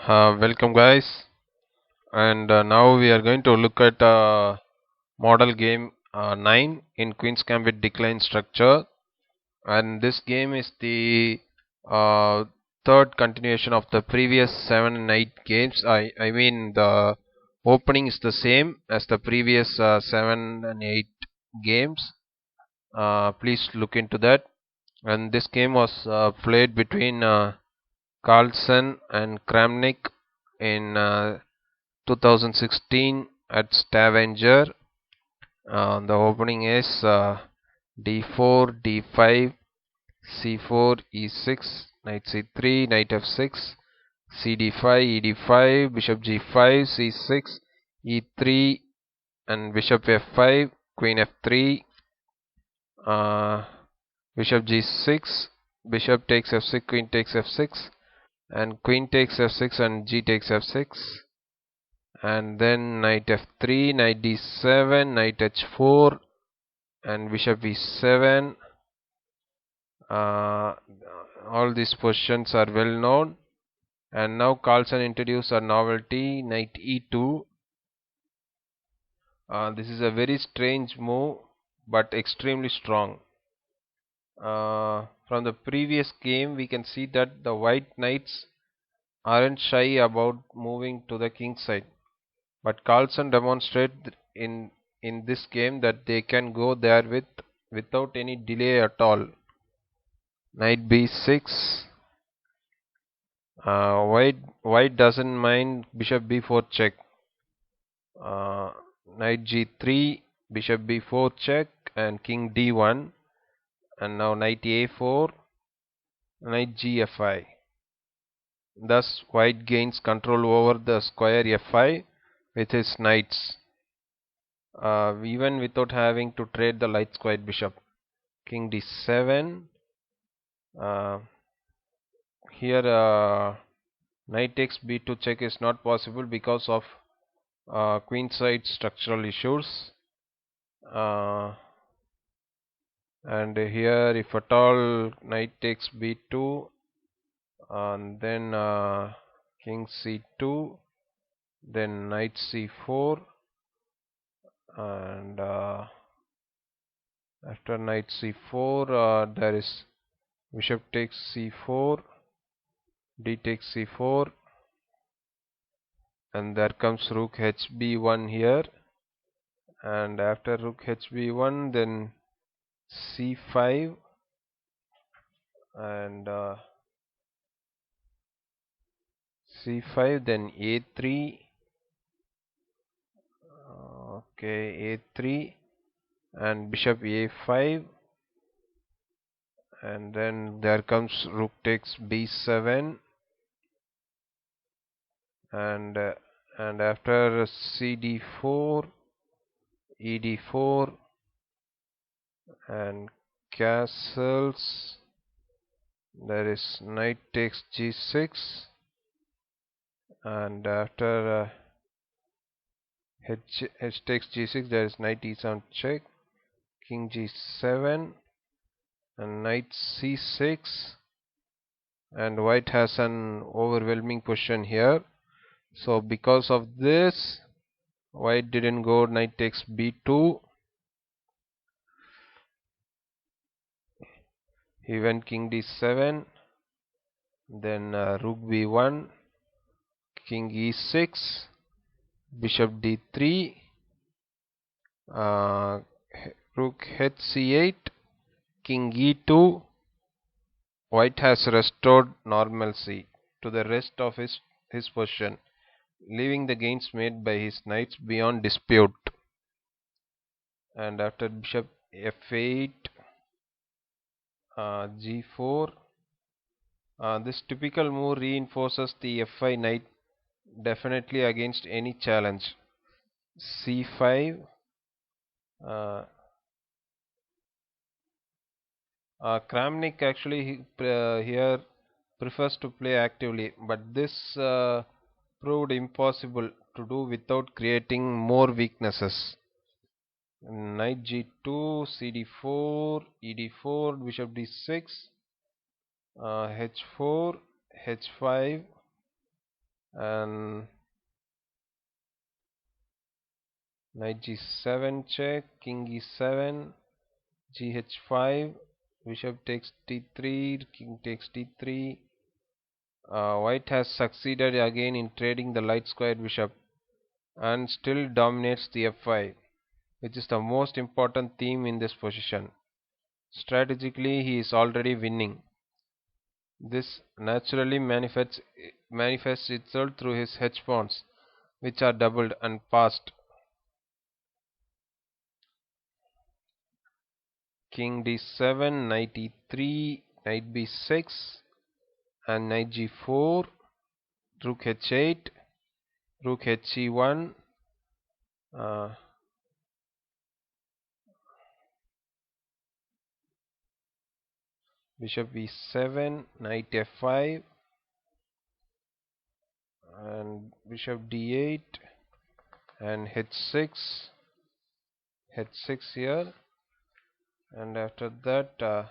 Welcome guys, and now we are going to look at model game 9 in Queen's Gambit decline structure, and this game is the uh, third continuation of the previous 7 and 8 games. I mean the opening is the same as the previous 7 and 8 games. Please look into that. And this game was played between Carlsen and Kramnik in 2016 at Stavanger. The opening is d4, d5, c4, e6, knight c3, knight f6, cd5, ed5, bishop g5, c6, e3, and bishop f5, queen f3, uh, bishop g6, bishop takes f6, queen takes f6, and queen takes f6 and g takes f6, and then knight f3, knight d7, knight h4, and bishop e7. All these positions are well known, and now Carlsen introduced a novelty, knight e2. This is a very strange move but extremely strong. From the previous game we can see that the white knights aren't shy about moving to the king side, but Carlsen demonstrated in this game that they can go there without any delay at all. Knight b6. White doesn't mind bishop b4 check. Uh, Knight g3, bishop b4 check, and king d1, and now knight a4, knight gfi. Thus white gains control over the square fi with his knights, even without having to trade the light square bishop. King d7. Here knight takes b2 check is not possible because of queen side structural issues. And here if at all knight takes b2, and then king c2, then knight c4, and after knight c4 there is bishop takes c4, d takes c4, and there comes rook hb1 here, and after rook hb1 then c5, and c5, then a3, okay, a3, and bishop a5, and then there comes rook takes b7, and after cd4, ed4, and castles, there is knight takes g6, and after h takes g6 there is knight e7 check, king g7, and knight c6, and white has an overwhelming position here. So because of this, white didn't go knight takes b2. He went king d7, then rook b1, king e6, bishop d3, uh, rook hc8, king e2. White has restored normalcy to the rest of his position, leaving the gains made by his knights beyond dispute. And after bishop f8, g4, this typical move reinforces the f5 knight definitely against any challenge. c5, Kramnik actually here prefers to play actively, but this proved impossible to do without creating more weaknesses. Knight g2, cd4, ed4, bishop d6, h4, h5, and knight g7 check, king e7, gh5, bishop takes d3, king takes d3. White has succeeded again in trading the light squared bishop and still dominates the f5, which is the most important theme in this position. Strategically, he is already winning. This naturally manifests itself through his hedge pawns, which are doubled and passed. King d7, knight e3, knight b6, and knight g4, rook h8, rook he1, uh, bishop e7, knight f5, and bishop d8, and h6, h6 here, and after that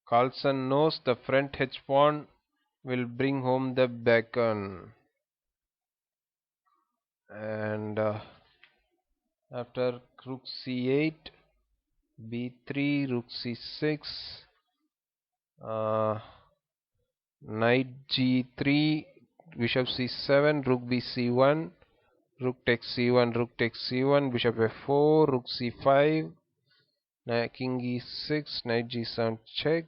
Carlsen knows the front hedge pawn will bring home the bacon, and after rook c8, b3, rook c6, uh, knight g3, bishop c7, rook bc1, rook takes c1, rook takes c1, bishop f4, rook c5, king e6, knight g7 check,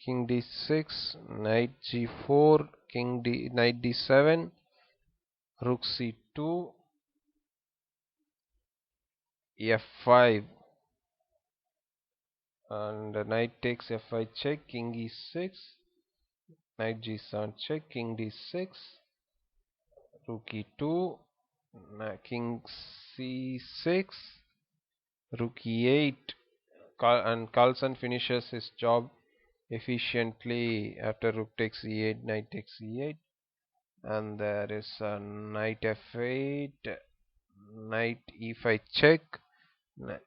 king d6, knight g4, knight d7, rook c2, f5, and knight takes f5 check, king e6, knight g7 check, king d6, rook e2, king c6, rook e8, and Carlsen finishes his job efficiently after rook takes e8, knight takes e8, and there is a knight f8, knight e5 check,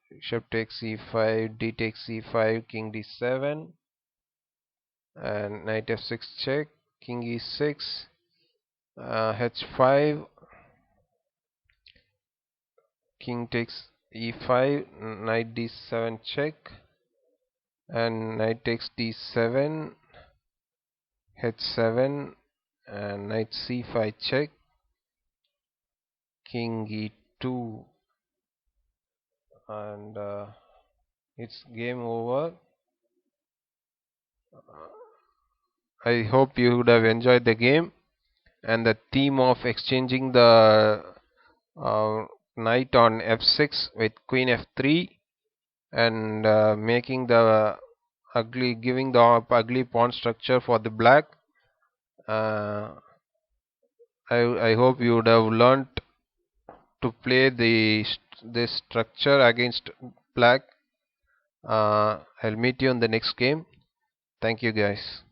bishop takes e5, d takes e5, king d7, and knight f6 check, king e6, h5, king takes e5, knight d7 check, and knight takes d7, h7, and knight c5 check, king e2, and it's game over. I hope you would have enjoyed the game and the theme of exchanging the knight on f6 with queen f3, and making the giving the ugly pawn structure for the black. uh, I hope you would have learnt to play this structure against black. I'll meet you in the next game. Thank you guys.